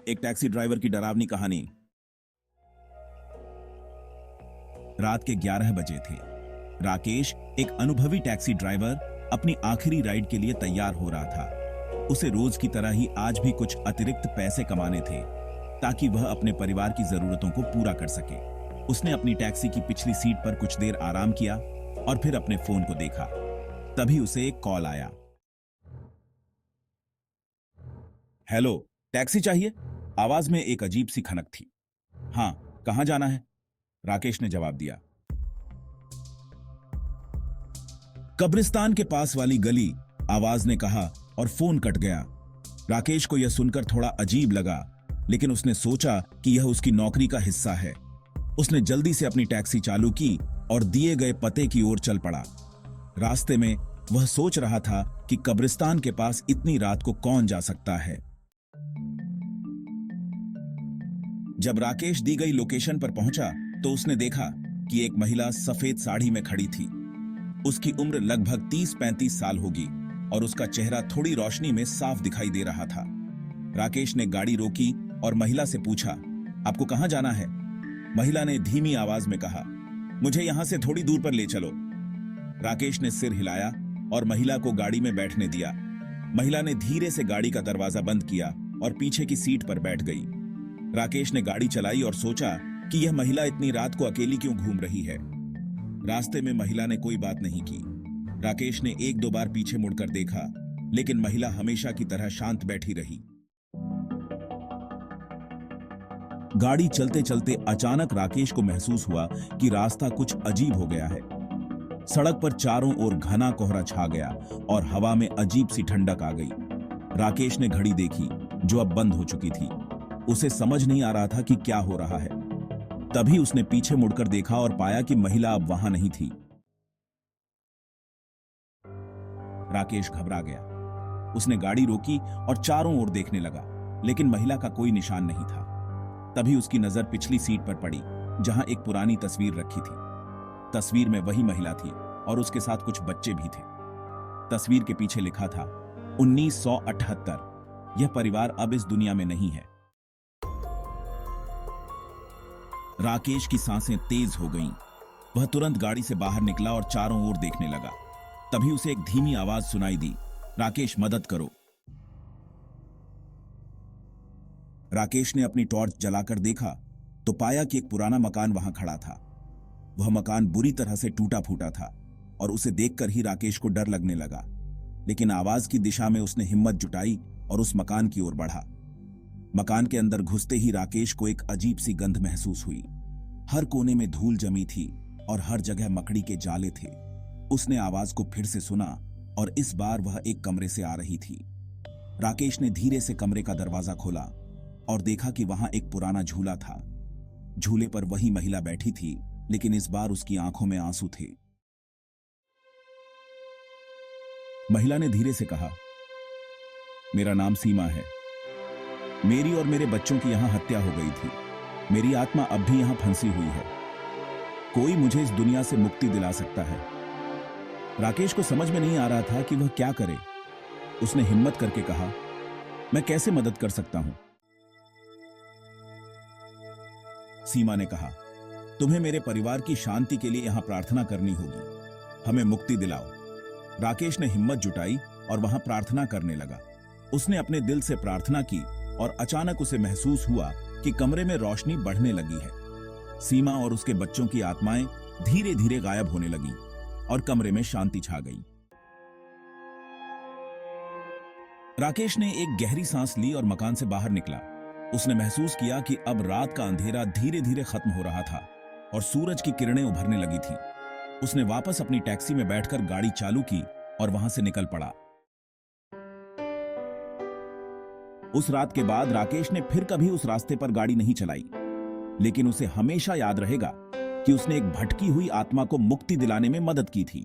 एक taxi driver की डरावनी कहानी। रात के 11 बजे थे। राकेश, एक अनुभवी टैक्सी ड्राइवर, अपनी आखिरी राइड के लिए तैयार हो रहा था। उसे रोज की तरह ही आज भी कुछ अतिरिक्त पैसे कमाने थे ताकि वह अपने परिवार की जरूरतों को पूरा कर सके। उसने अपनी टैक्सी की पिछली सीट पर कुछ देर आराम किया और फिर अपने फोन को देखा। तभी उसे एक कॉल आया। हेलो, टैक्सी चाहिए? आवाज में एक अजीब सी खनक थी। हाँ, कहां जाना है? राकेश ने जवाब दिया। कब्रिस्तान के पास वाली गली, आवाज ने कहा और फोन कट गया। राकेश को यह सुनकर थोड़ा अजीब लगा, लेकिन उसने सोचा कि यह उसकी नौकरी का हिस्सा है। उसने जल्दी से अपनी टैक्सी चालू की और दिए गए पते की ओर चल पड़ा। रास्ते में वह सोच रहा था कि कब्रिस्तान के पास इतनी रात को कौन जा सकता है। जब राकेश दी गई लोकेशन पर पहुंचा तो उसने देखा कि एक महिला सफेद साड़ी में खड़ी थी। उसकी उम्र लगभग 30-35 साल होगी और उसका चेहरा थोड़ी रोशनी में साफ दिखाई दे रहा था। राकेश ने गाड़ी रोकी और महिला से पूछा, आपको कहां जाना है? महिला ने धीमी आवाज में कहा, मुझे यहां से थोड़ी दूर पर ले चलो। राकेश ने सिर हिलाया और महिला को गाड़ी में बैठने दिया। महिला ने धीरे से गाड़ी का दरवाजा बंद किया और पीछे की सीट पर बैठ गई। राकेश ने गाड़ी चलाई और सोचा कि यह महिला इतनी रात को अकेली क्यों घूम रही है। रास्ते में महिला ने कोई बात नहीं की। राकेश ने 1-2 बार पीछे मुड़कर देखा, लेकिन महिला हमेशा की तरह शांत बैठी रही। गाड़ी चलते चलते अचानक राकेश को महसूस हुआ कि रास्ता कुछ अजीब हो गया है। सड़क पर चारों ओर घना कोहरा छा गया और हवा में अजीब सी ठंडक आ गई। राकेश ने घड़ी देखी, जो अब बंद हो चुकी थी। उसे समझ नहीं आ रहा था कि क्या हो रहा है। तभी उसने पीछे मुड़कर देखा और पाया कि महिला अब वहां नहीं थी। राकेश घबरा गया। उसने गाड़ी रोकी और चारों ओर देखने लगा, लेकिन महिला का कोई निशान नहीं था। तभी उसकी नजर पिछली सीट पर पड़ी, जहां एक पुरानी तस्वीर रखी थी। तस्वीर में वही महिला थी और उसके साथ कुछ बच्चे भी थे। तस्वीर के पीछे लिखा था 1978। यह परिवार अब इस दुनिया में नहीं है। राकेश की सांसें तेज हो गईं। वह तुरंत गाड़ी से बाहर निकला और चारों ओर देखने लगा। तभी उसे एक धीमी आवाज सुनाई दी, राकेश, मदद करो। राकेश ने अपनी टॉर्च जलाकर देखा तो पाया कि एक पुराना मकान वहां खड़ा था। वह मकान बुरी तरह से टूटा फूटा था और उसे देखकर ही राकेश को डर लगने लगा। लेकिन आवाज की दिशा में उसने हिम्मत जुटाई और उस मकान की ओर बढ़ा। मकान के अंदर घुसते ही राकेश को एक अजीब सी गंध महसूस हुई। हर कोने में धूल जमी थी और हर जगह मकड़ी के जाले थे। उसने आवाज को फिर से सुना और इस बार वह एक कमरे से आ रही थी। राकेश ने धीरे से कमरे का दरवाजा खोला और देखा कि वहां एक पुराना झूला था। झूले पर वही महिला बैठी थी, लेकिन इस बार उसकी आंखों में आंसू थे। महिला ने धीरे से कहा, मेरा नाम सीमा है। मेरी और मेरे बच्चों की यहां हत्या हो गई थी। मेरी आत्मा अब भी यहां फंसी हुई है। कोई मुझे इस दुनिया से मुक्ति दिला सकता है। राकेश को समझ में नहीं आ रहा था कि वह क्या करे। उसने हिम्मत करके कहा, मैं कैसे मदद कर सकता हूं? सीमा ने कहा, तुम्हें मेरे परिवार की शांति के लिए यहां प्रार्थना करनी होगी। हमें मुक्ति दिलाओ। राकेश ने हिम्मत जुटाई और वहां प्रार्थना करने लगा। उसने अपने दिल से प्रार्थना की और अचानक उसे महसूस हुआ कि कमरे में रोशनी बढ़ने लगी है। सीमा और उसके बच्चों की आत्माएं धीरे धीरे गायब होने लगी और कमरे में शांति छा गई। राकेश ने एक गहरी सांस ली और मकान से बाहर निकला। उसने महसूस किया कि अब रात का अंधेरा धीरे धीरे खत्म हो रहा था और सूरज की किरणें उभरने लगी थी। उसने वापस अपनी टैक्सी में बैठकर गाड़ी चालू की और वहां से निकल पड़ा। उस रात के बाद राकेश ने फिर कभी उस रास्ते पर गाड़ी नहीं चलाई, लेकिन उसे हमेशा याद रहेगा कि उसने एक भटकी हुई आत्मा को मुक्ति दिलाने में मदद की थी।